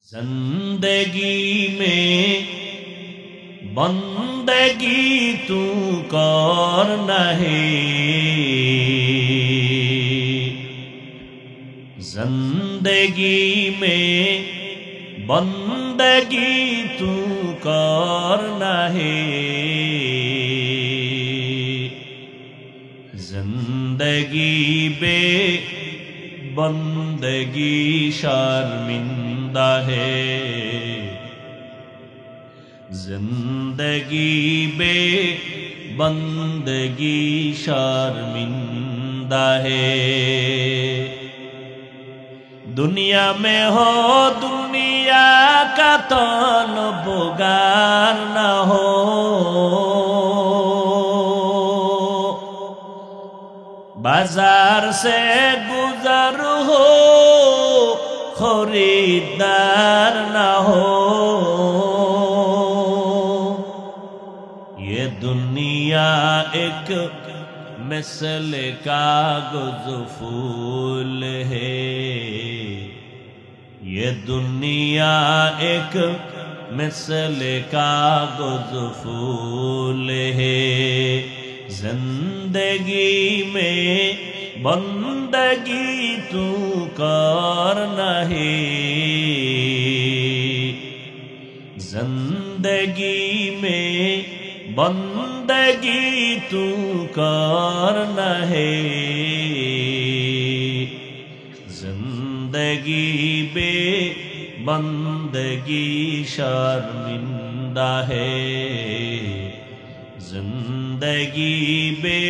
जिंदगी में बंदगी तू कर नहीं, जिंदगी में बंदगी तू कर नहीं, जिंदगी बे बंदगी शर्मिंदा है, जिंदगी बे बंदगी शर्मिंदा है। दुनिया में हो दुनिया का तलबगार न हो, बाजार से गुजर हो खरीदार न हो, ये दुनिया एक मिसल कागज फूल है, ये दुनिया एक मिसल कागज फूल है, जिंदगी में बंदगी तू कर नहीं, जिंदगी में बंदगी तू कर नहीं, जिंदगी बे बंदगी शर्मिंदा है, जिंदगी बे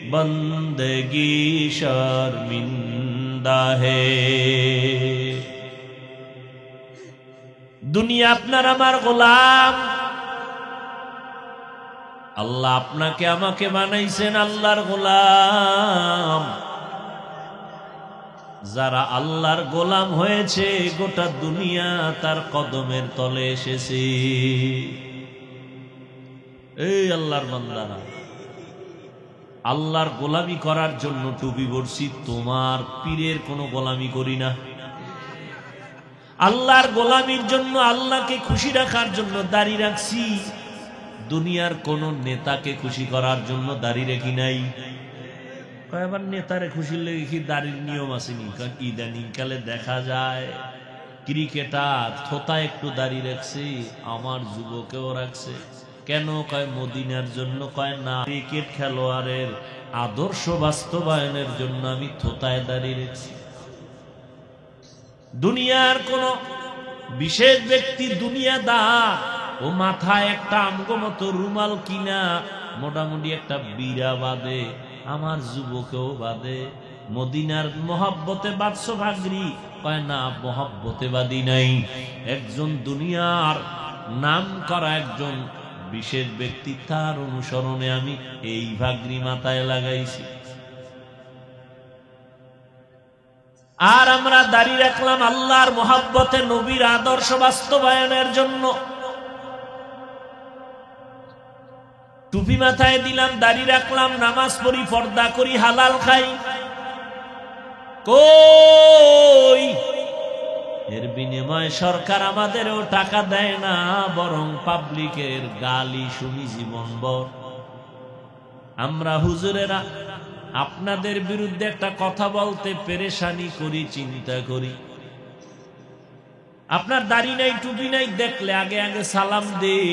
बंदगी शर्मिंदा है। दुनिया আপনার আমার গোলাম, আল্লাহ আপনাকে আমাকে বানাইছেন আল্লাহর গোলাম। যারা আল্লাহর গোলাম হয়েছে গোটা দুনিয়া তার কদমের তলে এসেছে। এই আল্লাহর বান্দারা, আল্লাহর গোলামি করার জন্য টুপি পরছি, তোমার পীরের কোনো গোলামি করি না। আল্লাহর গোলামির জন্য, আল্লাহকে খুশি রাখার জন্য দাড়ি রাখছি, দুনিয়ার কোন নেতাকে খুশি করার জন্য দাড়ি রেখি নাই। কয়েকবার নেতারে খুশি লেগে কি দাড়ির নিয়ম আসেনি? ইদানিং কালে দেখা যায় ক্রিকেটার থোতা একটু দাড়ি রাখছে, আমার যুবকেও রাখছে। কেন? কয় মদিনার জন্য। কয় না, ক্রিকেট খেলোয়াড়ের আদর্শ বাস্তবায়নের জন্য আমি থোতায় দাঁড়িয়ে রেখেছি। দুনিয়ার কোন বিশেষ ব্যক্তি দুনিয়াদার ও মাথায় একটা আমগো মতো রুমাল কিনা মোটামুটি একটা বিড়া বাঁধে, আমার যুবকেও বাঁধে। মদিনার মহব্বতে বাদশো ভাগরি? কয় না, মহব্বতে বাদী নাই। একজন দুনিয়ার নাম করা একজন বিশেষ ব্যক্তি, তার অনুসরণে আমি এই ভাগরি মাথায় লাগাইছি। আর আমরা দাঁড়িয়ে রাখলাম আল্লাহর মহব্বতে, নবীর আদর্শ বাস্তবায়নের জন্য। টুপি মাথায় দিলাম, দাঁড়িয়ে রাখলাম, নামাজ পড়ি, পর্দা করি, হালাল খাই। কই এর বিনিময়ে সরকার আমাদেরও টাকা দেয় না, বরং পাবলিকের গালি শুনি জীবনভর। আমরা হুজুরেরা আপনাদের বিরুদ্ধে একটা কথা বলতে পেরেশানি করি, চিন্তা করি। আপনার দাড়ি নাই, টুপি নাই, দেখলে আগে আগে সালাম দেই,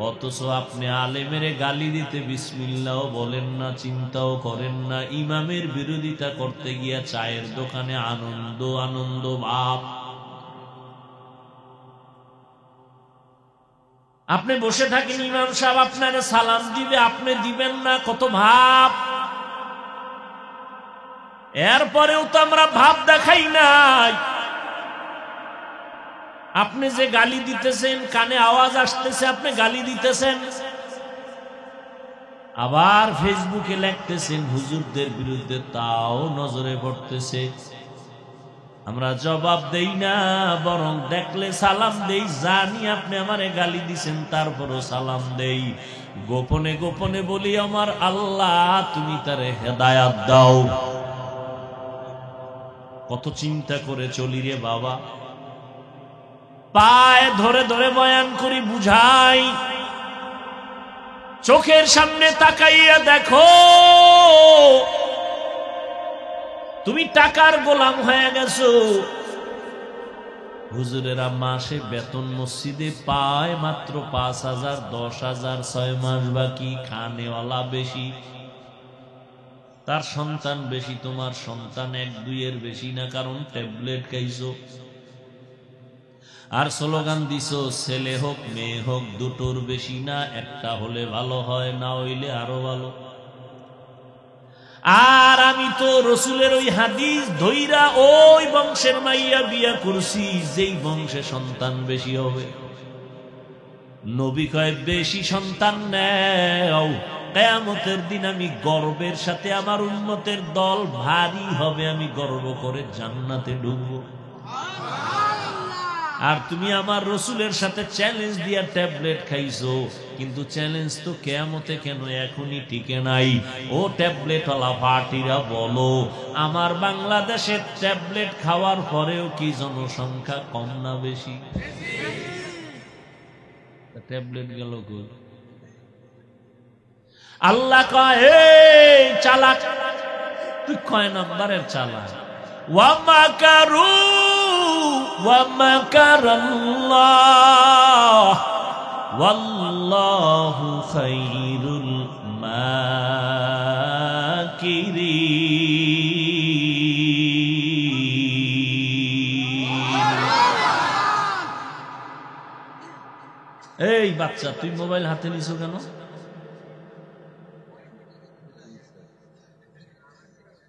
অথচ আপনি আলেমেরে গালি দিতে বিসমিল্লাহও বলেন না, চিন্তাও করেন না। ইমামের বিরোধিতা করতে গিয়া চায়ের দোকানে আনন্দ আনন্দ ভাব। আপনি বসে থাকেন, ইমাম সাহেব আপনারে সালাম দিবে, আপনি দিবেন না, কত ভাব। এরপরেও তো আমরা ভাব দেখাই নাই। আপনি যে গালি দিতেছেন, কানে আওয়াজ আসতেছে, আপনি গালি দিতেছেন, আবার ফেসবুকে লিখতেছেন হুজুরদের বিরুদ্ধে, তাও নজরে পড়তেছে। আমরা জবাব দেই না, বরং দেখলে সালাম দেই। জানি আপনি আমারে গালি দিছেন, তারপরও সালাম দেই। গোপনে গোপনে বলি, আমার আল্লাহ তুমি তারে হেদায়াত দাও। কত চিন্তা করে চলি রে বাবা। পায়ে ধরে ধরে বয়ান করি, বুঝাই, চোখের সামনে তাকাইয়া দেখো তুমি টাকার গোলাম হয়ে গেছো। হুজুরেরা মাসে বেতন মসজিদে পায় মাত্র 5,000, 10,000, 6 মাস বাকি। খানেওয়ালা বেশি, তার সন্তান বেশি, তোমার সন্তান 1-2 বেশি না, কারণ ট্যাবলেট খাইছো। আর স্লোগান দিছো ছেলে হোক মেয়ে হোক দুটোর বেশি না, একটা হলে ভালো হয়, না হইলে আরো ভালো। আর আমি তো রসুলের ওই হাদিস ধইরা ওই বংশের মাইয়া বিয়া করছি যেই বংশে সন্তান বেশি হবে। নবী কয় বেশি সন্তান নেও, কিয়ামতের দিন আমি গর্বের সাথে আমার উম্মতের দল ভারী হবে, আমি গর্ব করে জান্নাতে ঢুকবো। আর তুমি আমার রসুলের সাথে চ্যালেঞ্জ দিয়া ট্যাবলেট খাইছো, কিন্তু চ্যালেঞ্জ তো কিয়ামতে কেন এখনই টিকে নাই। ও ট্যাবলেটওয়ালা পার্টিরা বলো, আমার বাংলাদেশে ট্যাবলেট খাওয়ার পরেও কি জনসংখ্যা কম না বেশি? ট্যাবলেট গেল কই? আল্লাহ কয় এই চালাক, তুই কয় নম্বরের চালাক? ওয়া মাকারু ওয়া মাকারাল্লাহ ওয়াল্লাহু খায়রুল মাকিরিন। এই বাচ্চা, তুই মোবাইল হাতে নিছো কেন?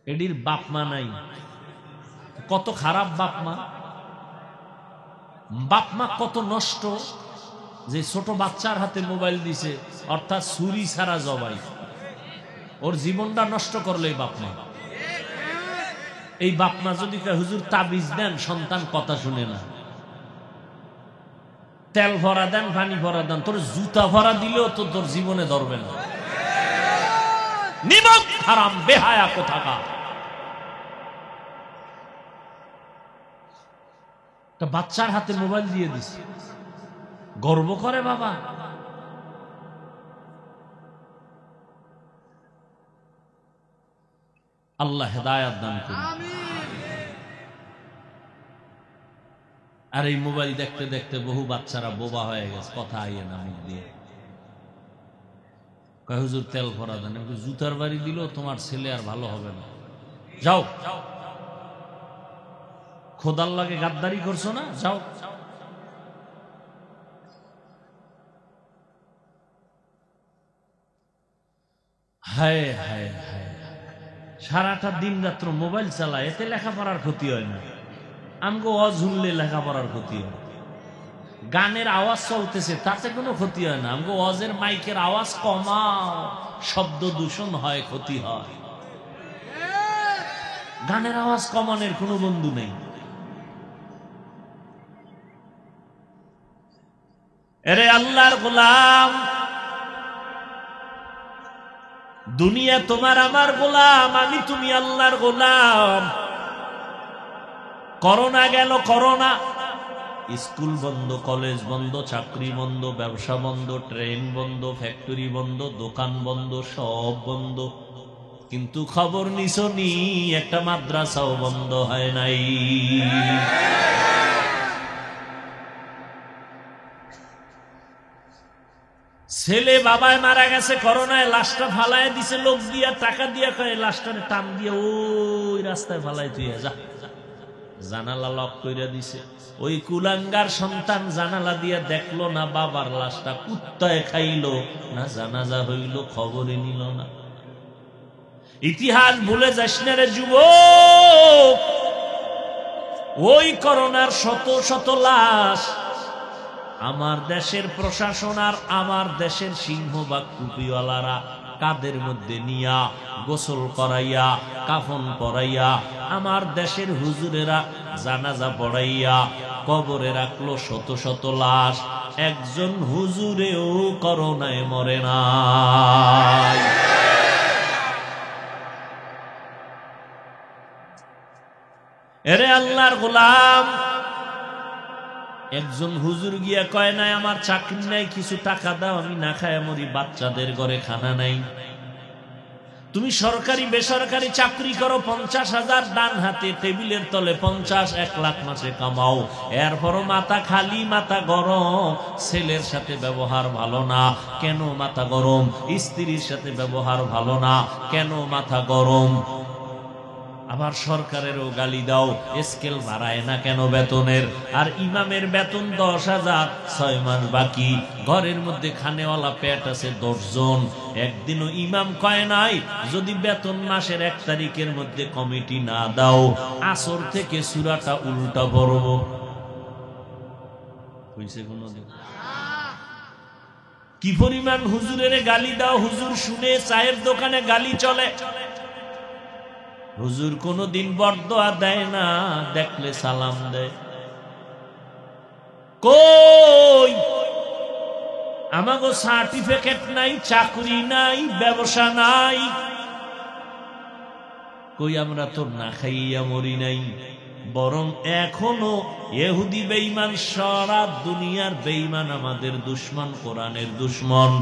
এডির বাপ মা নাই। কত খারাপ বাপ মা, বাপ মা কত নষ্ট, যে ছোট বাচ্চার হাতে মোবাইল দিছে, অর্থাৎ ছুরি ছাড়া জবাই। ওর জীবনটা নষ্ট করলো এই বাপ মা। এই বাপ মা যদি হুজুর তাবিজ দেন, সন্তান কথা শুনে না। তেল ভরা দেন, পানি ভরা দেন, তোর জুতা ভরা দিলেও তো তোর জীবনে ধরবে না। নিমক হারাম বেহায়া কোথাকার। বাচ্চার হাতে মোবাইল দিয়ে দিছে, গর্ব করে বাবা। আল্লাহ হেদায়াত দান করুন। আর এই মোবাইল দেখতে দেখতে বহু বাচ্চারা বোবা হয়ে গেছে, কথা আইয়ে না মুখ দিয়ে। কয় হুজুর তেল ভরা দেন, জুতার বাড়ি দিল তোমার ছেলে আর ভালো হবে না, যাও। খোদার লাগে গাদ্দারি করছো না, যাও। হায় হায় হায়, সারাটা দিন রাত্র মোবাইল চালায়, এতে লেখাপড়ার ক্ষতি হয় না। আমগো ওয়াজ শুনলে লেখাপড়ার ক্ষতি হয়। গানের আওয়াজ চলতেছে, তাতে কোনো ক্ষতি হয় না। আমগো ওয়াজের মাইকের আওয়াজ কমাও, শব্দ দূষণ হয়, ক্ষতি হয়। গানের আওয়াজ কমানোর কোনো বন্ধু নেই। এরে আল্লাহর গোলাম, দুনিয়া তোমার আমার গোলাম, আমি তুমি আল্লাহর গোলাম। করোনা গেল, করোনা, স্কুল বন্ধ, কলেজ বন্ধ, চাকরি বন্ধ, ব্যবসা বন্ধ, ট্রেন বন্ধ, ফ্যাক্টরি বন্ধ, দোকান বন্ধ, সব বন্ধ। কিন্তু খবর নিছনি, একটা মাদ্রাসাও বন্ধ হয় নাই। ছেলে বাবায় মারা গেছে করোনায়, লাশটা ফালায় দিছে লোক দিয়া, টাকা দিয়া, কয় লাশটারে টান দিয়ে ওই রাস্তায় ফালাই তুই যা। জানালা লক কইরা দিছে। ওই কুলাঙ্গার সন্তান জানালা দিয়া দেখলো না বাবার লাশটা, কুত্তায় খাইলো না, জানাজা হইল, খবরে নিল না। ইতিহাস ভুলে যাস না রে যুবক। ওই করোনার শত শত লাশ আমার দেশের প্রশাসন আর আমার দেশের সিংহবাগ টুপিওয়ালারা কাদের মধ্যে নিয়া গোসল করাইয়া, কাফন পরাইয়া, আমার দেশের হুজুরেরা জানাজা পড়াইয়া কবরে রাখলো শত শত লাশ। একজন হুজুরেও করোনায় মরে নাই। এরে আল্লাহর গোলাম, একজন হুজুর গিয়া কয় নাই আমার চাকরি নাই, কিছু টাকা দাও, আমি না খায় মরি, বাচ্চাদের ঘরে খানা নাই। তুমি সরকারি বেসরকারি চাকরি করো, 50,000 ডান হাতে টেবিলের তলে 50-1 লাখ মাসে কামাও, এরপরও মাথা খালি, মাথা গরম। ছেলের সাথে ব্যবহার ভালো না, কেন মাথা গরম? স্ত্রীর সাথে ব্যবহার ভালো না, কেন মাথা গরম? আবার সরকারেরও গালি দাও, স্কেল বাড়ায় না কেন বেতনের? আর ইমামের বেতন 10,000, 6 মাস বাকি, ঘরের মধ্যে খানেওয়ালা পেট আছে 10 জন। একদিনও ইমাম কয় নাই যদি বেতন মাসের 1 তারিখের মধ্যে কমিটি না দাও, আসর থেকে সূরাটা উল্টা পড়ব। কইছে কোনদিন? কি পরিমাণ হুজুরের গালি দাও, হুজুর শুনে চায়ের দোকানে গালি চলে। হুজুর কোনদিন বরদোয়া দেয় না, দেখলে সালাম দেয়। কই আমাগো সার্টিফিকেট নাই, চাকরি নাই, ব্যবসা নাই। কই আমরা তো না খাইয়া মরি নাই, বরং এখনো ইহুদি বেঈমান, সারা দুনিয়ার বেঈমান আমাদের দুশমন, কোরআনের দুশমন।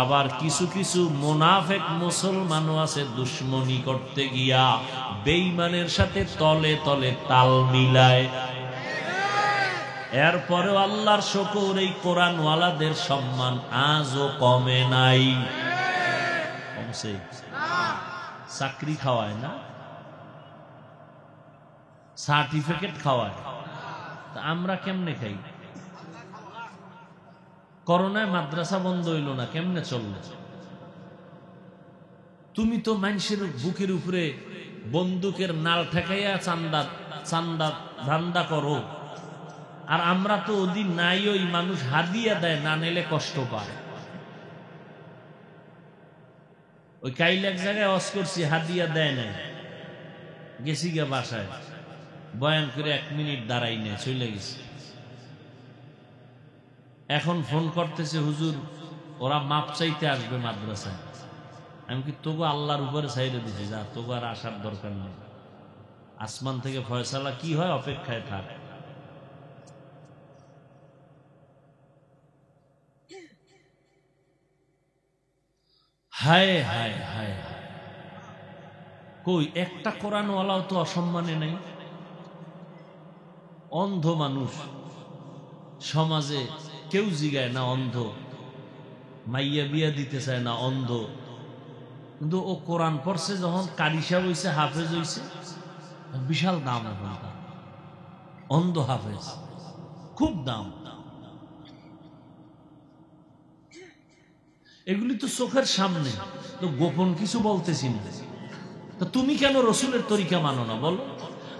আবার কিছু কিছু মুনাফিক মুসলমানও আছে, দুশমনি করতে গিয়া বেঈমানের সাথে তলে তলে তাল মিলায়। এরপরেও আল্লাহর শুকর, এই কোরআনওয়ালাদের সম্মান আজও কমে নাই। কমছে? চাকরি খাওয়ায় না, সার্টিফিকেট খাওয়ায়, আমরা কেমনে খাই? করোনায় মাদ্রাসা বন্ধ হইল না, কেমনে চলল? তুমি তো মানুষের বুকের উপরে বন্দুকের নাল ঠেকাইয়া চান্দা চান্দা ধান্দা করো, আর আমরা তো ওদিন নাই, ওই মানুষ হাদিয়া দেয়, না নিলে কষ্ট পায়। ওই কাইল এক জায়গায় ওয়াজ করছি, হাদিয়া দেয় নাই, গেছি গিয়া বাসায়, বয়ান করে 1 মিনিট দাঁড়াই নেই, চলে গেছে। এখন ফোন করতেছে, হুজুর ওরা মাপ চাইতে আসবে মাদ্রাসায়। আমি কি তবু আল্লাহর উপরে চাইলে দিছি, যা তবু আর আসার দরকার নেই, আসমান থেকে ফয়সালা কি হয় অপেক্ষায় থাক। হায় হায় হায়, কই একটা কোরআনওয়ালাও তো অসম্মানে নাই। অন্ধ মানুষ সমাজে কেউ জিগায় না, অন্ধ মাইয়া বিয়া দিতে চায় না, অন্ধ, কিন্তু ও কোরআন পড়ছে, যখন কারি সাহেব হইছে, হাফেজ হইছে, বিশাল দাম। এখন অন্ধ হাফেজ খুব দাম। এগুলি তো চোখের সামনে, তো গোপন কিছু বলতেছি না। তো তুমি কেন রসুলের তরিকা মানো না বলো?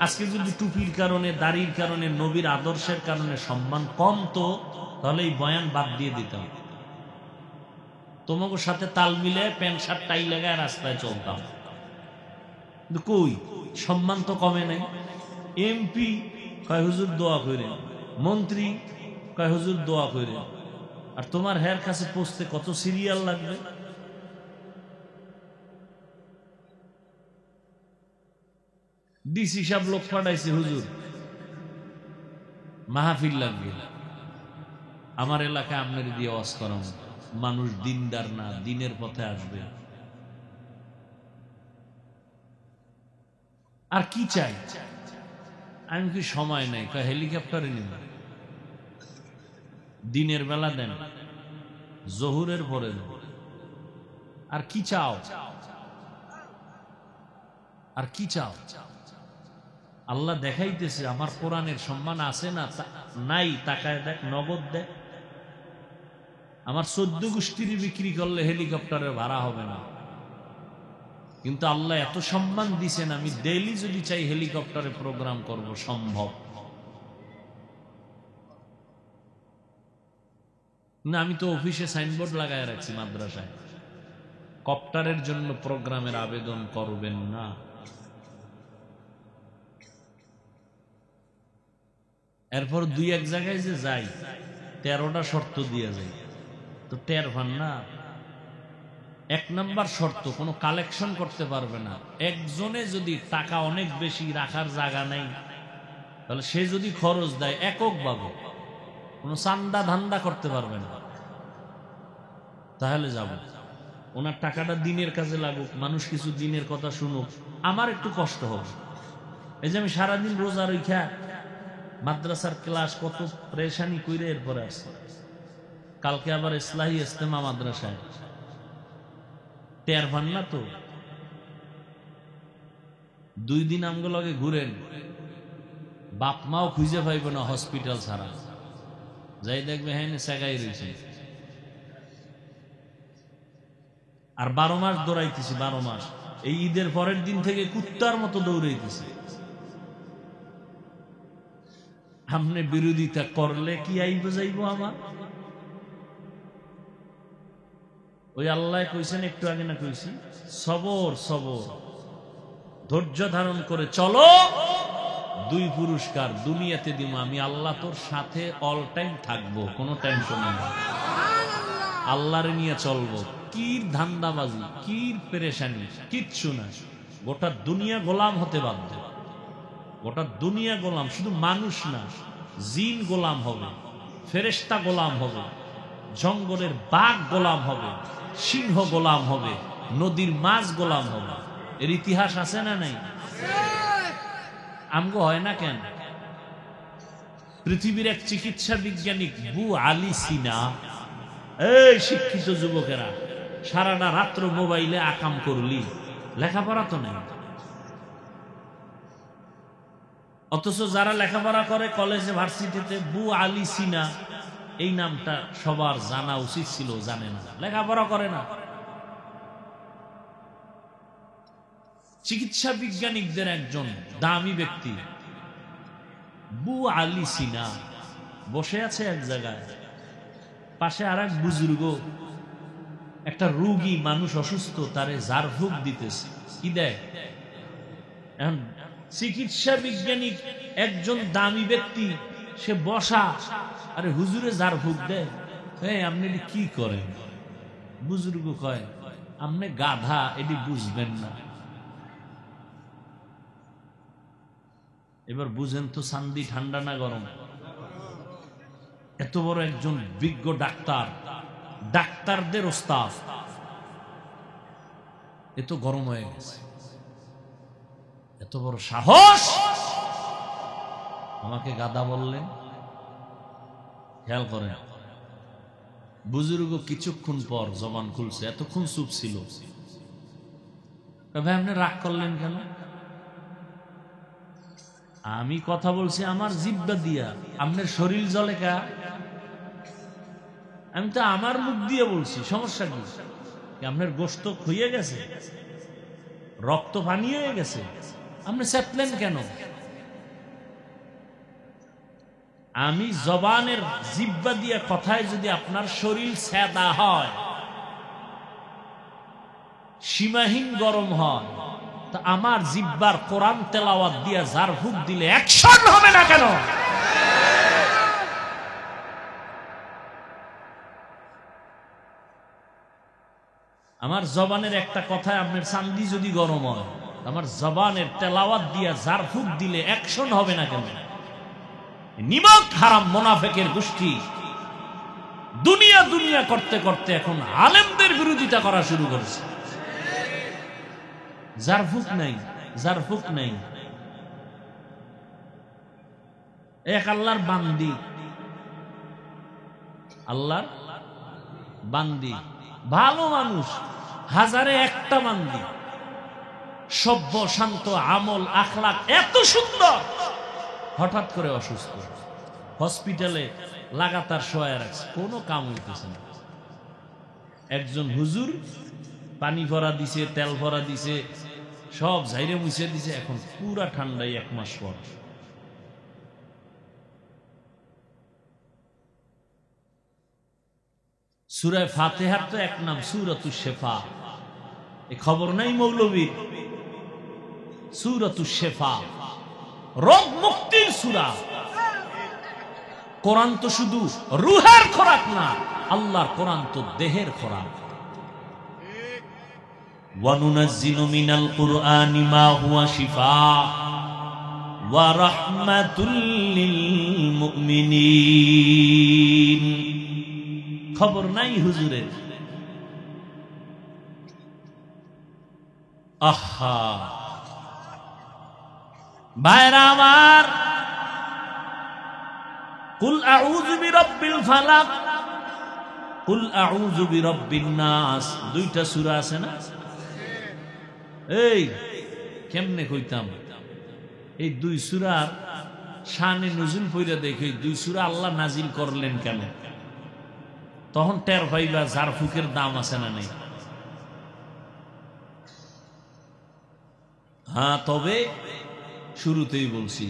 আজকে যদি টুপির কারণে, দাড়ির কারণে, নবীর আদর্শের কারণে সম্মান কম, তো তাহলে এই বয়ান বাদ দিয়ে দিতাম, তোমাকে সাথে তাল মিলে প্যান্ট শার্ট টাই লাগায় রাস্তায় চলতাম। কিন্তু কই, সম্মান তো কমে নাই। এমপি কয় হুজুর দোয়া করে, মন্ত্রী কয় হুজুর দোয়া করে, আর তোমার হের কাছে পৌঁছতে কত সিরিয়াল লাগবে? ডিসি সাহেব লোক পাঠাইছে, হুজুর মাহফিল লাগবে, আমার এলাকায় আপনার দিয়ে ওয়াজ করাম, মানুষ দিনদার না, দিনের পথে আসবে। আর কি চাই? আমি কি সময় নাই, হেলিকপ্টারে নিব, দিনের বেলা দেন, জহুরের পরে দেন। আর কি চাও? আর কি চাও? আল্লাহ দেখাইতেছে আমার কোরআনের সম্মান আছে না নাই, তাকায় দেখ, নগদ দেখ। আমার 14 গোষ্ঠীর বিক্রি করলে হেলিকপ্টারের ভাড়া হবে না, কিন্তু আল্লাহ এত সম্মান দিছেন, আমি ডেইলি যদি চাই হেলিকপ্টারে প্রোগ্রাম করব, সম্ভব না। আমি তো অফিসে সাইনবোর্ড লাগায় রাখছি মাদ্রাসায়, কপ্টারের জন্য প্রোগ্রামের আবেদন করবেন না। এরপর 2-1 জায়গায় যে যাই, 13টা শর্ত দিয়ে যাই, তো টের পান না। 1 নাম্বার শর্ত, কোনো কালেকশন করতে পারবে না। একজনে যদি টাকা অনেক বেশি রাখার জায়গা নেই, তাহলে সে যদি খরচ দেয় এককভাবে, কোনো চান্দা ধান্দা করতে পারবে না। তাহলে যাব, ওনার টাকাটা দিনের কাজে লাগুক, মানুষ কিছু দিনের কথা শুনুক, আমার একটু কষ্ট হবে। এই যে আমি সারাদিন রোজা রেখা মাদ্রাসার ক্লাস কত পরেশানি কইরে এরপরে আসছে, কালকে আবার ইসলাহি ইস্তেমা মাদ্রাসায়, টের পান না তো? 2 দিন আমগো লগে ঘুরেন, বাপ মাও খুঁজে পাইব না হসপিটাল ছাড়া, যাই দেখবে হ্যাঁ সেগাই রয়েছে। আর 12 মাস দৌড়াইতেছি, 12 মাস। এই ঈদের পরের দিন থেকে কুত্তার মতো দৌড়াইতেছি। আপনি বিরোধিতা করলে কি আইব যাইব আমার? ওই আল্লাহ কইছেন একটু আগে না কইছি, সবর সবর, ধৈর্য ধারণ করে চলো, 2 পুরস্কার দুনিয়াতে দিব আমি। আল্লাহ তোর সাথে অল টাইম থাকবো, কোনো টেনশন নেই, আল্লাহরে নিয়ে চলবো। কি ধান্দাবাজি, কি পেরেশানি, কিচ্ছু না। গোটা দুনিয়া গোলাম হতে বাধ্য, গোটা দুনিয়া গোলাম। শুধু মানুষ না, জিন গোলাম হবে, ফেরেশতা গোলাম হবে, জঙ্গলের বাঘ গোলাম হবে, সিংহ গোলাম হবে, নদীর মাছ গোলাম হবে। এর ইতিহাস আছে না নাই? আমগো হয় না কেন? পৃথিবীর এক চিকিৎসা বিজ্ঞানী বু আলী সিনা, এই শিক্ষিত যুবকেরা সারাটা রাত্র মোবাইলে আকাম করলি, লেখাপড়া তো নেই। অথচ যারা লেখাপড়া করে কলেজে ভার্সিটিতে, বু আলী সিনা এই নামটা সবার জানা উচিত ছিল, জানে না, লেখাপড়া করে না। চিকিৎসা বিজ্ঞানীদের একজন দামি ব্যক্তি বু আলী সিনা বসে আছে এক জায়গায়, পাশে আর এক বুজুর্গ, একটা রোগী মানুষ অসুস্থ, তারে ঝাড়ফুঁক দিতেছে। কি দেয়? এখন চিকিৎসা বিজ্ঞানী একজন দামি ব্যক্তি, সে বসা, আরে হুজুরে ঝাড়ফুঁক দেয়। আপনি কি করেন? বুজুর্গ কয়, আপনি গাধা, এটি বুঝবেন না। এবার বুঝেন তো শান্তি ঠান্ডা না গরম? এত বড় একজন বিজ্ঞ ডাক্তার, ডাক্তারদের ওস্তাদ, এত গরম হয়ে গেছে, এত বড় সাহস, আমাকে গাধা বললেন। খেয়াল করেন, বুজুর্গ কিছুক্ষণ পর জবান খুলছে, এতক্ষণ চুপ ছিল। ভাই আপনি রাগ করলেন কেন? আমি কথা বলছি আমার জিহ্বা দিয়া, আপনার শরীর জ্বলে কা? আমি তো আমার মুখ দিয়ে বলছি, সমস্যা কি? আপনার গোশত হয়ে গেছে, রক্ত পানি হয়ে গেছে, আপনি চেপলেন কেন? আমি জবানের জিহ্বা দিয়া কথায় যদি আপনার শরীর সেদা হয়, সীমাহীন গরম হয়, তা আমার জিহ্বার কোরআন তেলাওয়াত দিয়া ঝাড়ফুঁক দিলে অ্যাকশন হবে না কেন? আমার জবানের একটা কথায় আপনার চান্দি যদি গরম হয়, আমার জবানের তেলাওয়াত দিয়া ঝাড়ফুঁক দিলে অ্যাকশন হবে না কেন? নিমক হারাম মুনাফিকের গোষ্ঠী দুনিয়া দুনিয়া করতে করতে এখন আলেমদের বিরোধিতা করা শুরু করেছে। ঝাড়ফুঁক নাই, ঝাড়ফুঁক নাই। এক আল্লাহর বান্দি, আল্লাহর বান্দি, ভালো মানুষ, হাজারে একটা বান্দি, সভ্য শান্ত, আমল আখলাক এত সুন্দর, হঠাৎ করে অসুস্থ, হসপিটালে লাগাতার শোয়া রাখছে, কোনো কাম হইতেছে না। একজন হুজুর পানি ভরা দিছে, তেল ভরা দিছে, সব ঝাইরে মুছে দিছে, এখন পুরা ঠান্ডায় 1 মাস পর। সূরা ফাতিহার তো এক নাম সূরাতুশ শিফা, এই খবর নাই মৌলবীর? সূরাতুশ শিফা, রোগ মুক্তির সূরা। কোরআন তো শুধু রূহের খোরাক না, আল্লাহর কোরআন তো দেহের খোরাক। ওয়া নুনাজ্জিলু মিনাল কুরআনি মা হুয়া শিফা ওয়া রাহমাতুল লিল মুমিনিন। খবর নাই হুজুরের। আহা ভাইরা আমার, কুল আউযু বিরাব্বিল ফালাক, কুল আউযু বিরাব্বিন নাস, দুইটা সূরা আছে না? এই কেমনে কইতাম, এই দুই সূরার শানে নুজুল পড়া দেখি, দুই সূরা আল্লাহ নাজিল করলেন কেন, তখন টের পাইবা জারফুকের দাম আছে না নেই। হ্যাঁ, তবে শুরুতেই বলছি,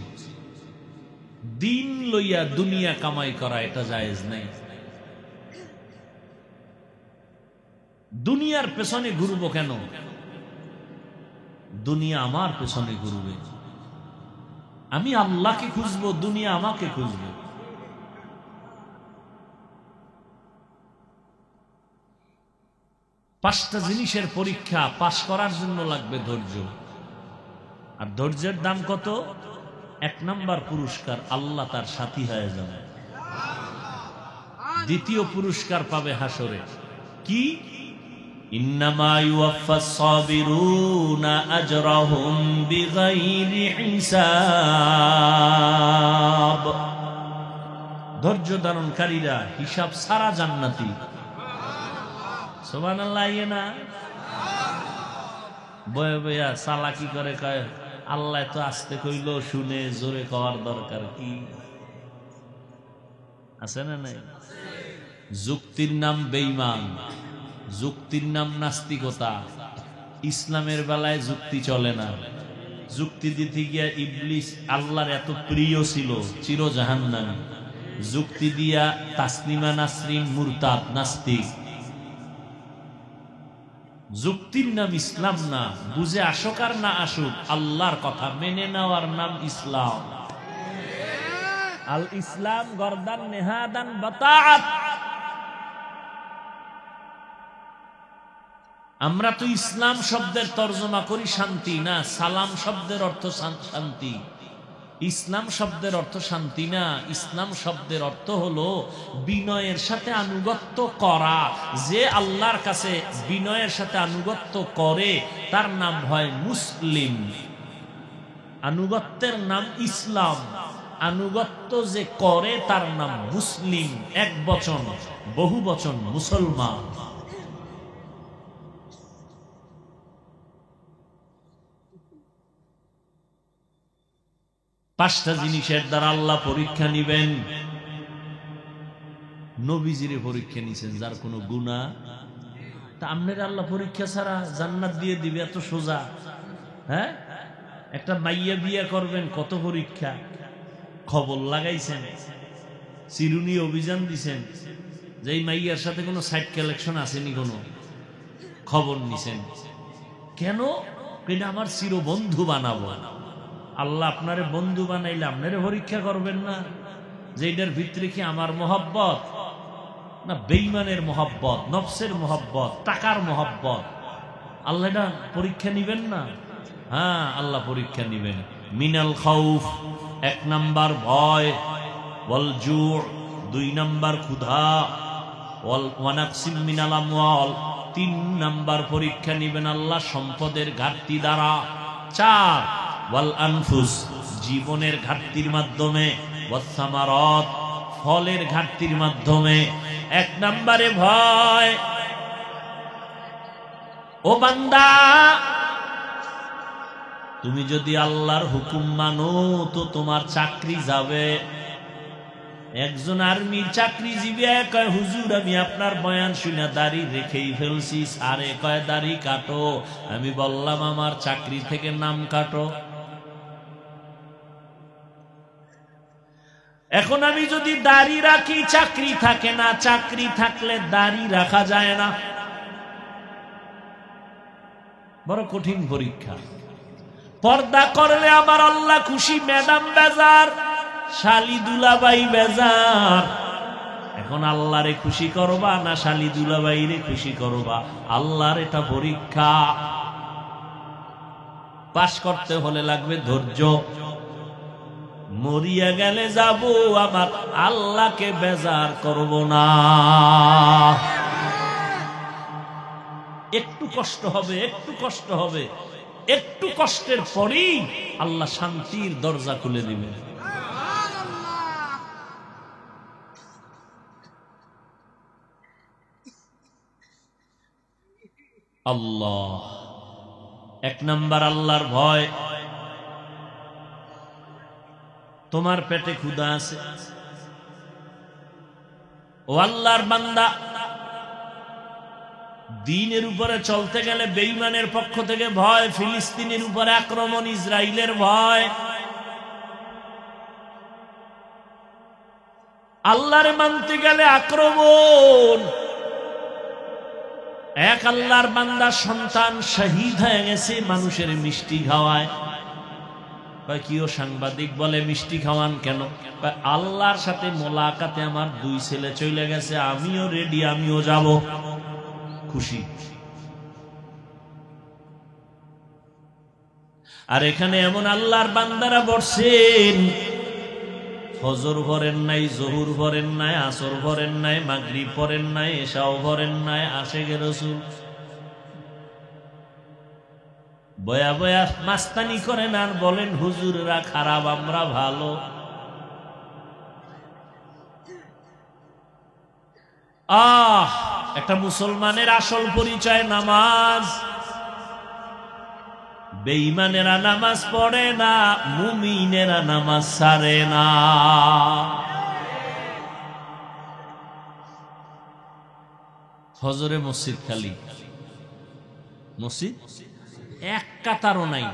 দিন লইয়া দুনিয়া কামাই করা এটা জায়েজ নাই। দুনিয়ার পেছনে ঘুরবো কেন? দুনিয়া আমার পেছনে ঘুরবে। আমি আল্লাহকে খুঁজবো, দুনিয়া আমাকে খুঁজবে। পাঁচটা জিনিসের পরীক্ষা পাশ করার জন্য লাগবে ধৈর্য। আর ধৈর্যের দাম কত? 1 নাম্বার পুরস্কার, আল্লাহ তার সাথী হয়ে যাবে। দ্বিতীয় পুরস্কার পাবে হাসরে, কি? ইন্নামা ইউওয়াফাস সাবিরুনা আজরাহুম বিগাইরি হিসাব। ধৈর্য ধারণকারীরা হিসাব ছাড়া জান্নাতি। সুবহানাল্লাহ। না বয়ে বয়া চালাকি করে কয় আল্লাহ তো আসতে কইল, শুনে জোরে কওয়ার দরকার কি আছে না নাই? যুক্তির নাম বেঈমান, যুক্তির নাম নাস্তিকতা। ইসলামের বেলায় যুক্তি চলে না। যুক্তি দিতে গিয়া ইবলিস আল্লাহর এত প্রিয় ছিল, চির জাহান্নামী। যুক্তি দিয়া তাসলিমা নাসরিন মুরতাদ, নাস্তিক। যুক্তির নাম ইসলাম না। বুঝে আসুক আর না আসুক, আল্লাহর কথা মেনে নেওয়ার নাম ইসলাম। আল ইসলাম গরদান নেহাদান বাতাআত। আমরা তো ইসলাম শব্দের তর্জমা করি শান্তি, না সালাম শব্দের অর্থ শান্তি। ইসলাম শব্দের অর্থ শান্তি না। ইসলাম শব্দের অর্থ হলো বিনয়ের সাথে আনুগত্য করা। যে আল্লাহর কাছে বিনয়ের সাথে আনুগত্য করে তার নাম হয় মুসলিম। আনুগত্যের নাম ইসলাম। আনুগত্য যে করে তার নাম মুসলিম। এক বচন, বহু বচন মুসলমান। পাঁচটা জিনিসের দ্বারা আল্লাহ পরীক্ষা নিবেন। নবীজিরে পরীক্ষা নিছেন যার কোনো গুনাহ, তা আপনার আল্লাহ পরীক্ষা ছাড়া জান্নাত দিয়ে দিবে এত সোজা? হ্যাঁ, একটা মাইয়া বিয়া করবেন, কত পরীক্ষা। খবর লাগাইছেন, চিরুনি অভিযান দিছেন, যে এই মাইয়ার সাথে কোনো সাইড কালেকশন আসেনি, কোনো খবর নিছেন কেন? এটা আমার চির বন্ধু বানাবো। আল্লাহ আপনারে বন্ধু বানাইলে আপনারে পরীক্ষা করবেন না যে এটার ভিতরে কি আমার মহব্বত না বেঈমানের মহব্বত, নফসের মহব্বত, টাকার মহব্বত? আল্লাহ এটা পরীক্ষা নিবেন না? হ্যাঁ, আল্লাহ পরীক্ষা নিবেন। মিনাল খাউফ, 1 নাম্বার ভয়। ওয়াল জু', 2 নাম্বার ক্ষুধা। ওয়া নাকসিম মিনাল আমওয়াল, 3 নাম্বার পরীক্ষা নিবেন আল্লাহ সম্পদের ঘাটতি দ্বারা। 4 ওয়াল আনফুস, জীবনের ঘাটতির মাধ্যমে। ওয়াস সামারাত, ফলের ঘাটতির মাধ্যমে। 1 নম্বরে ভয়। ও বান্দা, তুমি যদি আল্লাহর হুকুম মানো তো তোমার চাকরি যাবে। একজন আর্মির চাকরিজীবী কয়, হুজুর আমি আপনার বয়ান শুনে দাড়ি রেখেই ফেলছি। সারে কয় দাড়ি কাটো। আমি বললাম আমার চাকরি থেকে নাম কাটো। এখন আমি যদি দাড়ি রাখি চাকরি থাকে না, চাকরি থাকলে দাড়ি রাখা যায় না। বড় কঠিন পরীক্ষা। পর্দা করলে আমার আল্লাহ খুশি, ম্যাডাম বেজার, শালি দুলাবাই বেজার। এখন আল্লাহরে খুশি করবা না শালি দুলাবাইরে খুশি করবা? আল্লাহর এটা পরীক্ষা। পাশ করতে হলে লাগবে ধৈর্য। মরিয়া গেলে যাব আমার আল্লাহকে বেজার করব না। একটু কষ্ট হবে, একটু কষ্ট হবে, একটু কষ্টের পরেই আল্লাহ শান্তির দরজা খুলে দিবেন। আল্লাহ এক নাম্বার আল্লাহর ভয়। তোমার পেটে ক্ষুধা আছে, ও আল্লাহর বান্দা, দ্বীনের উপরে চলতে গেলে বেঈমানের পক্ষ থেকে ভয়, ফিলিস্তিনের উপরে আক্রমণ, ইসরায়েলের ভয়। আল্লাহরে মানতে গেলে আক্রমণ। এক আল্লাহর বান্দার সন্তান শহীদ হয়ে গেছে মানুষের মিষ্টি খাওয়ায়। কিও সাংবাদিক বলে মিষ্টি খাওয়ান কেন? আল্লাহর সাথে মোলাকাতে আমার 2 ছেলে চলে গেছে, আমিও রেডি, আমিও যাব। খুশি। আর এখানে এমন আল্লাহর বান্দারা বসছেন, ফজর ভরেন নাই, জহুর ভরেন নাই, আসর ভরেন নাই, মাগরিব পড়েন নাই, এশাও ভরেন নাই, আশেকে রাসূল বয়া বয়া মাস্তানি করেন আর বলেন হুজুররা খারাপ, আমরা ভালো। একটা মুসলমানের আসল পরিচয় নামাজ। বেঈমানেরা নামাজ পড়ে না, মুমিনেরা নামাজ ছাড়ে না। ফজরে মসজিদ খালি, মসজিদ এক কাতারও নাই।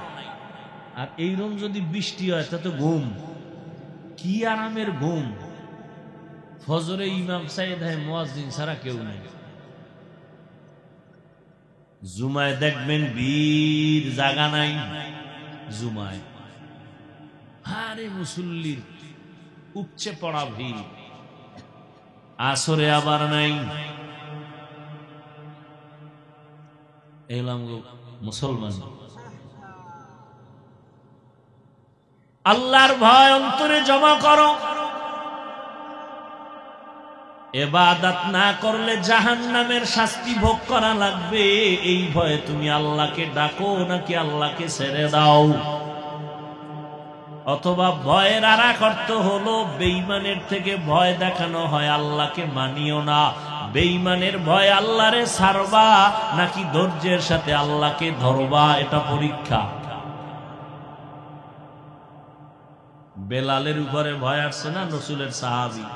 আর এইরকম যদি বৃষ্টি হয় তা তো ঘুম, কি আরামের ঘুম। ফজরে ইমাম সাহেব হয়, মুয়াজ্জিন ছাড়া কেউ নাই। জুমায় দেখবেন বীর জাগা নাই, জুমায় আরে মুসল্লির উপচে পড়া ভিড়। আসরে আবার নাই। এলাম মুসলমান। আল্লাহর ভয় অন্তরে জমা করো। ইবাদত না করলে জাহান্নামের শাস্তি ভোগ করা লাগবে, এই ভয়ে তুমি আল্লাহকে ডাকো নাকি আল্লাহকে ছেড়ে দাও। অথবা ভয়ের আরেক অর্থ হলো বেঈমানের থেকে ভয় দেখানো হয়, আল্লাহকে মানিও না। বেঈমানের ভয় আল্লাহরে ছাড়বা নাকি ধৈর্যের সাথে আল্লাহকে ধরবা, এটা পরীক্ষা। বেলালের উপরে ভয় আসছে না, রাসূলের সাহাবী।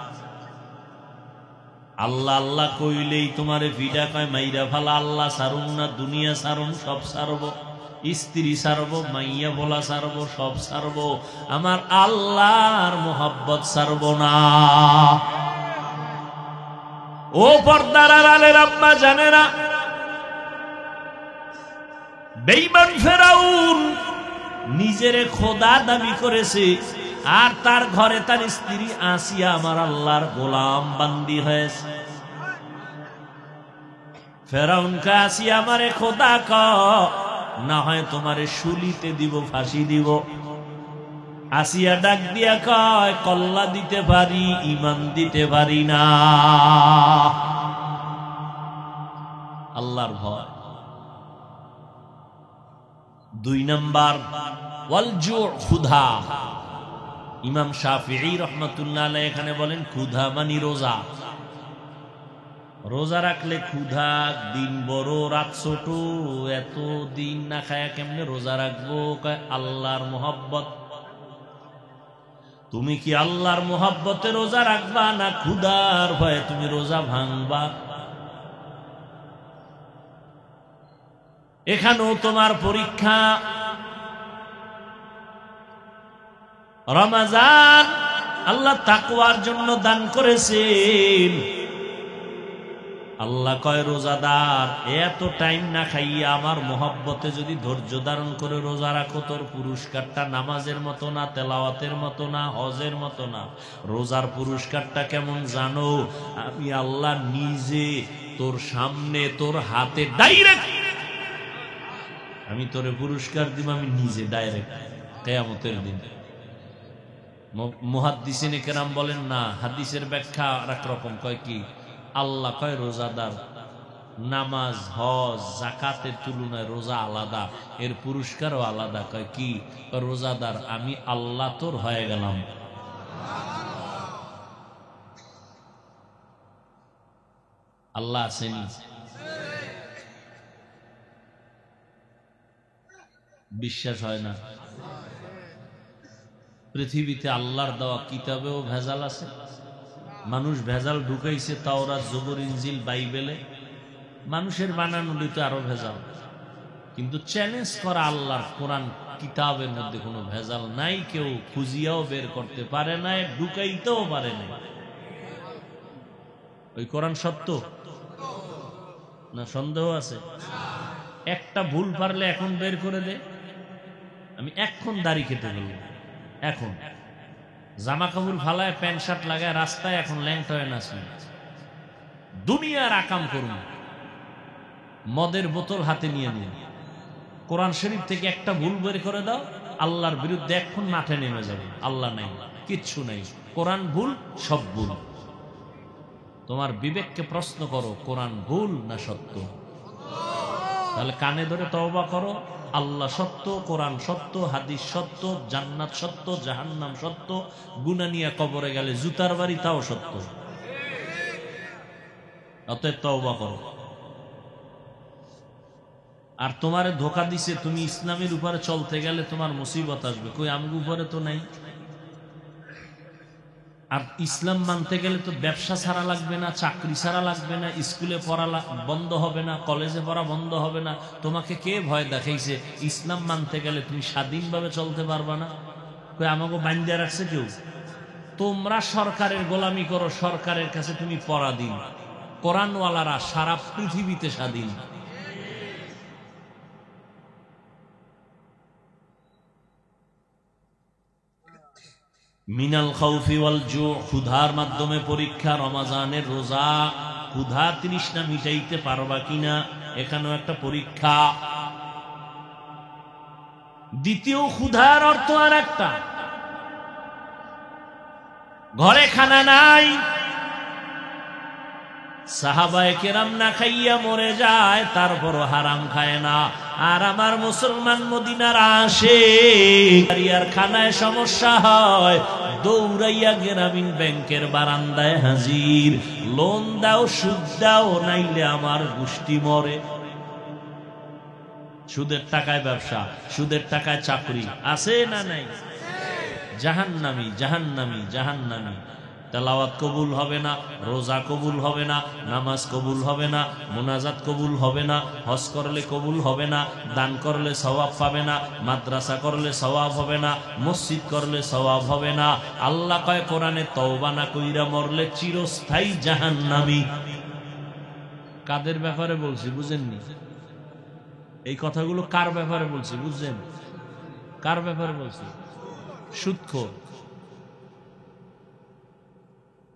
আল্লাহ আল্লাহ কইলেই তোমারে ভিডা কয় মাইরা ফালা, আল্লাহ সারুম না, দুনিয়া সারুম, সব সারবো, স্ত্রী সারবো, মাইয়া বলা সারবো, সব সারবো, আমার আল্লাহর মোহাব্বত সারবো না। ও পর্দার আড়ালের আম্মা জানেরা, বেঈমান ফেরাউন নিজেরে খোদা দাবি করেছে, আর তার ঘরে তার স্ত্রী আসিয়া আমার আল্লাহর গোলাম বান্দি হয়েছে। ফেরাউনকে আসিয়া আমারে খোদা ক, না হয় তোমারে শুলিতে দিব, ফাঁসি দিব। আসিয়া ডাক দিয়া কয় কল্লা দিতে পারি, ঈমান দিতে পারি না। আল্লাহর ভয়। 2 নাম্বার ওয়াল জু', ক্ষুধা। ইমাম শাফিঈ রাহমাতুল্লাহ আলাইহি এখানে বলেন ক্ষুধা মানে রোজা। রোজা রাখলে ক্ষুধা, দিন বড় রাত ছোট, এত দিন না খায়া কেমনে রোজা রাখবো? আল্লাহর মোহাব্বত। তুমি কি আল্লাহর মোহাব্বতে রোজা রাখবা না ক্ষুধার ভয়ে তুমি রোজা ভাঙবা? এখানেও তোমার পরীক্ষা। রমজান আল্লাহ তাকওয়ার জন্য দান করেছেন। আল্লাহ কয় রোজাদার এত টাইম না খাইয়া আমার মোহাব্বতে যদি ধৈর্য ধারণ করে রোজা রাখো, তোর পুরস্কারটা নামাজের মতো না, তেলাওয়াতের মতো না, হজের মতো না। রোজার পুরস্কারটা কেমন জানো? আমি আল্লাহ নিজে তোর সামনে, তোর হাতে ডাইরেক্ট আমি তোরে পুরস্কার দিব, আমি নিজে ডাইরেক্ট কিয়ামতের দিন। মুহাদ্দিসিনে কেরাম বলেন না, হাদিসের ব্যাখ্যা আর এক রকম, কয় কি আল্লাহ কয় রোজাদার, নামাজ হজ জাকাতের তুলনায় রোজা আলাদা, এর পুরস্কারও আলাদা। কয় কি, রোজাদার আমি আল্লাহ তোর হয়ে গেলাম। আল্লাহ আছেন, বিশ্বাস হয় না? পৃথিবীতে আল্লাহর দেওয়া কিতাবেও ভেজাল আছে, মানুষ ভেজাল ঢুকাইছে। তাওরাত, জবুর, ইনজিল, বাইবেলে মানুষের বানানো তো আরো ভেজাল। কিন্তু চ্যালেঞ্জ করা আল্লাহর কোরআন কিতাবের মধ্যে কোনো ভেজাল নাই, কেউ খুঁজিয়াও বের করতে পারে না, ঢুকাইতেও পারে না। ওই কোরআন সত্য না সন্দেহ আছে? একটা ভুল পারলে এখন বের করে দে। আমি এখন দাড়ি কেটে ফেলবো, এখন জামা কাপড় ফালায় প্যান্ট শার্ট লাগায় রাস্তায় এখন ল্যাংটা হয়ে নাচি, দুনিয়ার আকাম করুন, মদের বোতল হাতে নিয়ে নিন, কোরআন শরীফ থেকে একটা ভুল বের করে দাও, আল্লাহর বিরুদ্ধে এখন মাঠে নেমে যাবে। আল্লাহ নাই, কিচ্ছু নাই, কোরআন ভুল, সব ভুল। তোমার বিবেককে প্রশ্ন করো, কোরআন ভুল না সত্য? তাহলে কানে ধরে তওবা করো, আল্লাহ সত্য, কোরআন সত্য, হাদিস সত্য, জান্নাত সত্য, জাহান্নাম সত্য, গুনাহ নিয়ে কবরে গেলে জুতার বাড়ি তাও সত্য। অতএব তওবা করো। আর তোমারে ধোঁকা দিছে, তুমি ইসলামের উপরে চলতে গেলে তোমার মুসিবত আসবে, কই আমগো উপরে তো নাই। আর ইসলাম মানতে গেলে তো ব্যবসা ছাড়া লাগবে না, চাকরি ছাড়া লাগবে না, স্কুলে পড়া বন্ধ হবে না, কলেজে পড়া বন্ধ হবে না। তোমাকে কে ভয় দেখাইছে? ইসলাম মানতে গেলে তুমি স্বাধীনভাবে চলতে পারবা না। কই আমাকে বান্ধা রাখছে কেউ? তোমরা সরকারের গোলামি করো, সরকারের কাছে তুমি পরাধীন। কোরআনওয়ালারা সারা পৃথিবীতে স্বাধীন। মিনাল খাউফি ওয়াল জু, ক্ষুধার মাধ্যমে পরীক্ষা। রমাজানের রোজা ক্ষুধা তৃষ্ণা মিটাইতে পারবা কিনা, এখানেও একটা পরীক্ষা। দ্বিতীয় ক্ষুধার অর্থ আর একটা, ঘরে খানা নাই, সাহাবায়ে কেরাম না খাইয়া মরে যায়, তারপরও হারাম খায় না। আর আমার মুসলমান মদিনার আশিক, আর খানায় সমস্যা হয়, দৌড়াইয়া গ্রামীণ ব্যাংকের বারান্দায় হাজির, লোন দাও, সুদ দাও, নাইলে আমার গোষ্ঠী মরে। সুদের টাকায় ব্যবসা, সুদের টাকায় চাকরি, আছে না নাই? জাহান্নামী, জাহান্নামী, জাহান্নামী। তেলাওয়াত কবুল হবে না, রোজা কবুল হবে না, নামাজ কবুল হবে না, মুনাজাত কবুল হবে না, হজ করলে কবুল হবে না, দান করলে সওয়াব পাবে না, মাদ্রাসা করলে সওয়াব হবে না, মসজিদ করলে সওয়াব হবে না। আল্লাহ কয় কোরআনে, তওবা না কইরা মরলে চিরস্থায়ী জাহান্নামী। কাদের ব্যাপারে বলছি বুঝেননি? এই কথাগুলো কার ব্যাপারে বলছি বুঝছেন? কার ব্যাপারে বলছি? সুদখোর।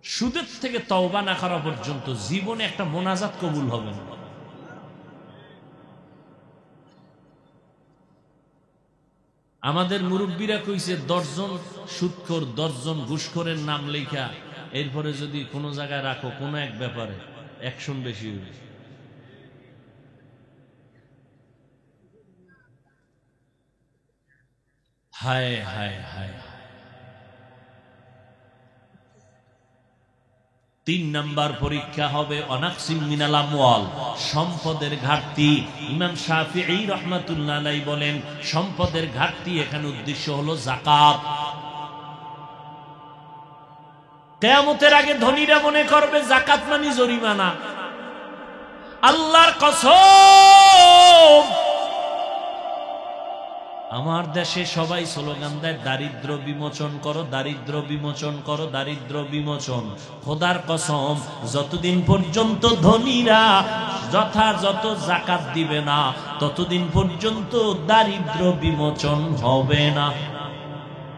সুদের থেকে তওবা না করা পর্যন্ত জীবনে একটা মোনাজাত কবুল হবে না। আমাদের মুরব্বীরা কইছে 10 জন সুদখোর, 10 জন ঘুষখোরের নাম লেখা, এরপরে যদি কোনো জায়গায় রাখো কোনো এক ব্যাপারে, অ্যাকশন বেশি হবে। হায় হায় হায়। 3 নাম্বার পরীক্ষা হবে অনাকসিম মিনাল আমওয়াল, সম্পদের ঘাটতি। ইমাম শাফিঈ রাহমাতুল্লাহ আলাইহি বলেন, সম্পদের ঘাটতি এখানে উদ্দেশ্য হলো যাকাত। কিয়ামতের আগে ধনীরা মনে করবে যাকাত মানে জরিমানা। আল্লাহর কসম, আমার দেশে সবাই স্লোগান দেয়, দারিদ্র বিমোচন করো, দারিদ্র বিমোচন করো, দারিদ্র বিমোচন। খোদার কসম, যতদিন পর্যন্ত ধনীরা যথাযথ যাকাত দিবে না, ততদিন পর্যন্ত দারিদ্র বিমোচন হবে না।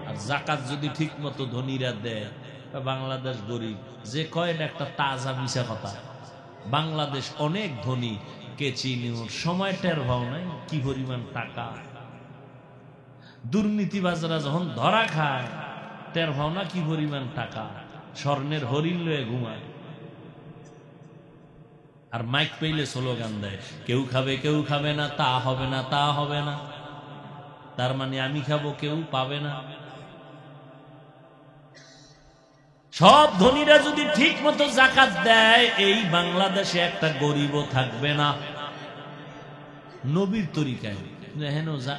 আর যাকাত যদি ঠিক মতো ধনীরা দেয়, বাংলাদেশ গরিব, যে কয় এটা একটা তাজা মিশা কথা। বাংলাদেশ অনেক ধনী, কে চিনি ওর সময় টের ভাও নাই কি পরিমাণ টাকা। দুর্নীতিবাজরা যখন ধরা খায়, টের পাও না কি পরিমাণ টাকা, স্বর্ণের হরিণ লয়ে ঘুমায়, আর মাইক পেইলে স্লোগান দেয় কেউ খাবে না, তা হবে না, তা হবে না। তার মানে আমি খাবো, কেউ পাবে না। সব ধনীরা যদি ঠিক মতো যাকাত দেয়, এই বাংলাদেশে একটা গরিবও থাকবে না। নবীর তরিকায়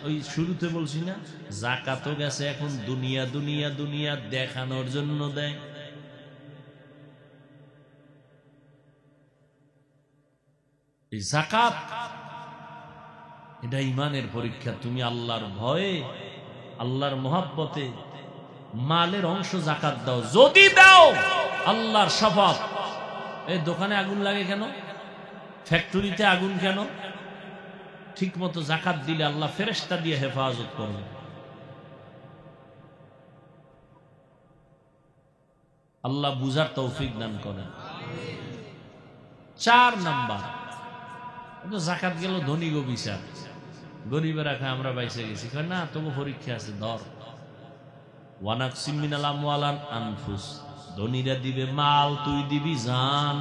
ওই শুরুতে বলছি না, যাকাতও গেছে এখন দুনিয়া দুনিয়া দুনিয়া দেখানোর জন্য দেয়। এই যাকাত এটা ইমানের পরীক্ষা। তুমি আল্লাহর ভয়ে, আল্লাহর মহব্বতে মালের অংশ যাকাত দাও। যদি দাও, আল্লাহর শপথ, এই দোকানে আগুন লাগে কেন, ফ্যাক্টরিতে আগুন কেন? ঠিক মতো যাকাত দিলে আল্লাহ ফেরেশতা দিয়ে হেফাজত করবে। আল্লাহ বুঝার তৌফিক দান করেন। 4 নাম্বার, যাকাত গেল ধনী গো বিচার, গরিবেরা খায় আমরা বাইসে গেছি। না, তবু পরীক্ষা আছে, ধর। ওয়ানাকসিম মিনাল আমওয়াল আনফুস, ধনীরা দিবে মাল, তুই দিবি জান।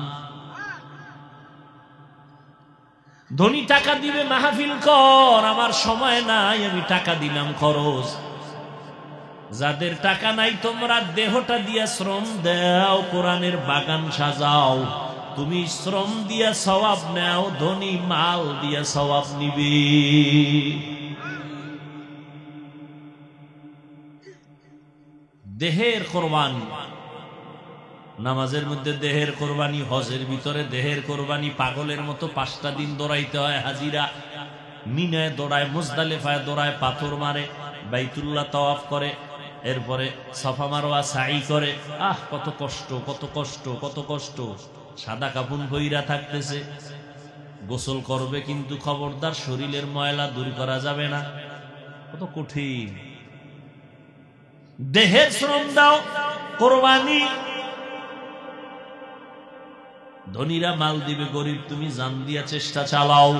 ধনী টাকা দিবে মাহফিল কর, আমার সময় নাই, আমি টাকা দিলাম খরচ। যাদের টাকা নাই, তোমরা দেহটা দিয়া শ্রম দাও, কোরআনের বাগান সাজাও। তুমি শ্রম দিয়া সওয়াব নাও, ধনী মাল দিয়া সওয়াব নিবে। দেহের কোরবানি, নামাজের মধ্যে দেহের কোরবানি, হজের ভিতরে দেহের কোরবানি। পাগলের মতো 5টা দিন দৌড়াইতে হয় হাজিরা। মিনায় দৌড়ায়, মুজদালিফায় দৌড়ায়, পাথর মারে, বাইতুল্লাহ তাওয়াফ করে, এরপরে সাফা মারওয়া সাই করে। কত কষ্ট, কত কষ্ট, কত কষ্ট। সাদা কাফন পইরা থাকতেছে, গোসল করবে, কিন্তু খবরদার শরীরের ময়লা দূর করা যাবে না। কত কঠিন। দেহের শ্রম দাও, কোরবানি। ধনীরা মাল দিবে, গরিব তুমি জান দিয়া চেষ্টা চালাও।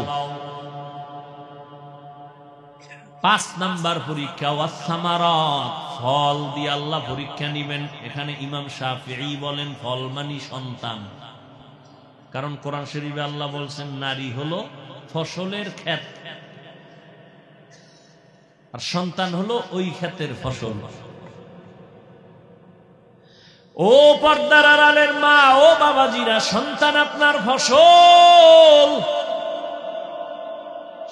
5 নাম্বার পরীক্ষা, ওয়াসসামারাত, ফল দিয়ে আল্লাহ পরীক্ষা নিবেন। এখানে ইমাম শাফিঈ বলেন ফল মানি সন্তান। কারণ কোরআন শরীফে আল্লাহ বলছেন নারী হলো ফসলের ক্ষেত, আর সন্তান হলো ওই ক্ষেতের ফসল। ও পর্দার আড়ালের মা, ও বাবাজিরা, সন্তান আপনার ফসল।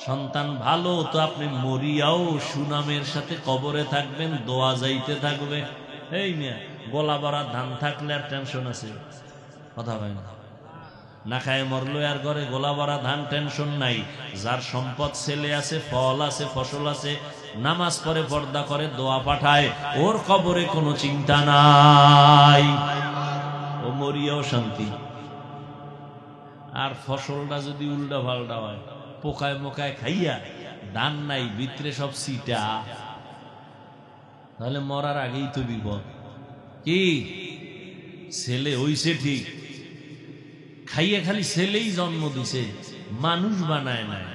সন্তান ভালো তো আপনি মরিয়াও সুনামের সাথে কবরে থাকবেন, দোয়া যাইতে থাকবে। এই মিয়া, গলা ভরা ধান থাকলে আর টেনশন আছে? কথা হয় না। না খায় মরলো আর ঘরে গোলা ভরা ধান, টেনশন নাই। যার সম্পদ, ছেলে আছে, ফল আছে, ফসল আছে, নামাজ পড়ে, পর্দা করে, দোয়া পাঠায়, ওর কবরে কোনো চিন্তা নাই, ও মরিয়াও শান্তি। আর ফসলটা যদি উল্টা পাল্টা হয়, পোকায় মোকায় খাইয়া, ধান নাই, ভিতরে সব সিটা, তাহলে মরার আগেই তো বিপদ। কি ছেলে হইছে ঠিক, খাইয়ে খালি ছেলেই জন্ম দিছে, মানুষ বানায় নাই।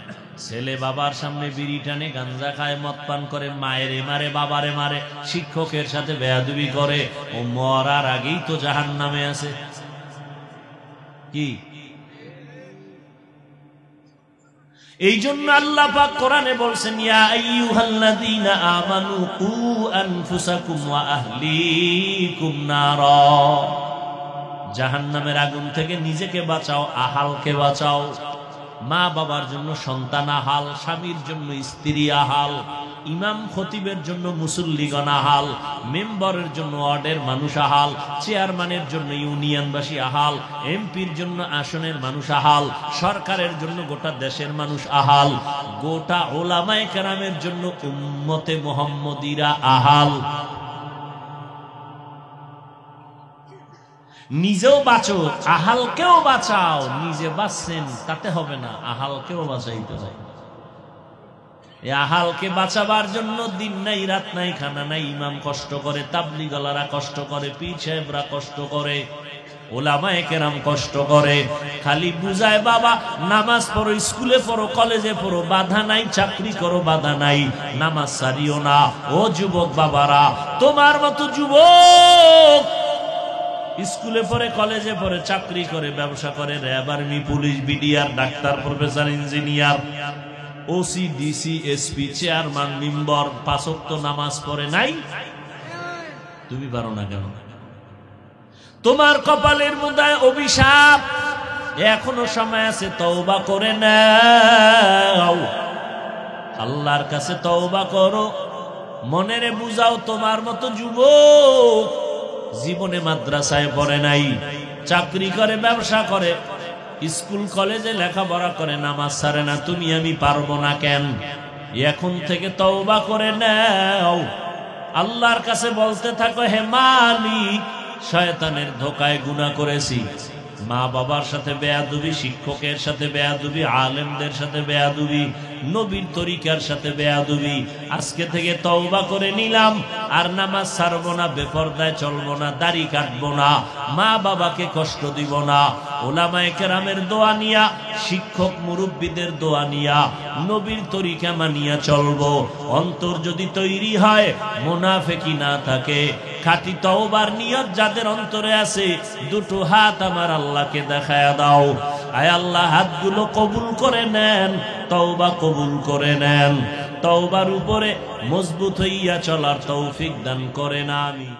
ছেলে বাবার সামনে বিড়ি টানে, গাঞ্জা খায়, মদ পান করে, মায়েরে মারে, বাবারে মারে, শিক্ষকের সাথে বেয়াদবি করে, ও মরার আগেই তো জাহান্নামে আছে। কি এই জন্য আল্লাহ পাক কোরআনে বলছেন, ইয়া আইয়ুহাল্লাযীনা আমানু কু আনফুসাকুম ওয়া আহলিকুম নারা, জাহান্নামের আগুন থেকে নিজেকে বাঁচাও, আহালকে বাঁচাও। মা বাবার জন্য সন্তান আহাল, স্বামীর জন্য স্ত্রী আহাল, ইমাম খতিবের জন্য মুসল্লিগণ আহাল, মেম্বারের জন্য ওয়ার্ডের মানুষ আহাল, চেয়ারম্যানের জন্য ইউনিয়নবাসী আহাল, এমপির জন্য আসনের মানুষ আহাল, সরকারের জন্য গোটা দেশের মানুষ আহাল, গোটা ওলামায়ে কেরামের জন্য উম্মতে মুহাম্মদীরা আহাল। নিজেও বাঁচো, আহালকেও বাঁচাও। নিজে বাঁচছেন তাতে হবে না, আহালকেও বাঁচাইতে হয়। এই আহালকে বাঁচাবার জন্য দিন নাই, রাত নাই, খানা নাই। ইমাম কষ্ট করে, তাবলীগওয়ালারা কষ্ট করে, পীর সাহেবরা কষ্ট করে, ওলামায়ে কেরাম কষ্ট করে, খালি বুঝায় বাবা নামাজ পড়ো, স্কুলে পড়ো, কলেজে পড়ো, বাধা নাই, চাকরি করো, বাধা নাই, নামাজ ছাড়িও না। ও যুবক বাবারা, তোমার মতো যুবক স্কুলে পড়ে, কলেজে পড়ে, চাকরি করে, ব্যবসা করে, RAB, army, police, BDR, doctor, professor, engineer, OC, DC, SP, chairman, member, 5 ওয়াক্ত নামাজ পড়ে নাই, তুমি পারো না কেন? তোমার কপালের মধ্যে অভিশাপ, এখনো সময় আছে, তওবা করে নাও, আল্লাহর কাছে তওবা করো, মনেরে বুঝাও। তোমার মতো যুবক জীবনে মাদ্রাসায় পড়ে নাই, চাকরি করে, ব্যবসা করে, স্কুল কলেজে লেখাপড়া করে, নামাজ ছাড়ে না, তুমি আমি পারবো না কেন? এখন থেকে তওবা করে নাও, আল্লাহর কাছে বলতে থাকো, হে মালিক, শয়তানের ধোকায় গুনাহ করেছি, মা বাবার সাথে বেয়াদবি, শিক্ষকের সাথে বেয়াদবি, আলেমদের সাথে বেয়াদবি, নবীর তরিকার সাথে বেয়াদবি, আজকে থেকে তওবা করে নিলাম, আর নামাজ ছাড়বো না, বেপরদায় চলবো না, দাড়ি কাটবো না, মা বাবাকে কষ্ট দিব না। ওলামায়ে কেরামের দোয়া নিয়া, শিক্ষক মুরব্বীদের দোয়া নিয়া, নবীর তরিকা মানিয়া চলবো। অন্তর যদি তৈরি হয়, মুনাফিকি না থাকে, খাঁটি তওবার নিয়ত যাদের অন্তরে আছে, দুটো হাত আমার আল্লাহকে দেখায়া দাও। আয় আল্লাহ, হাতগুলো কবুল করে নেন, তওবা কবুল করে নেন, তওবার উপরে মজবুত হইয়া চলার তৌফিক দান করেন, আমিন।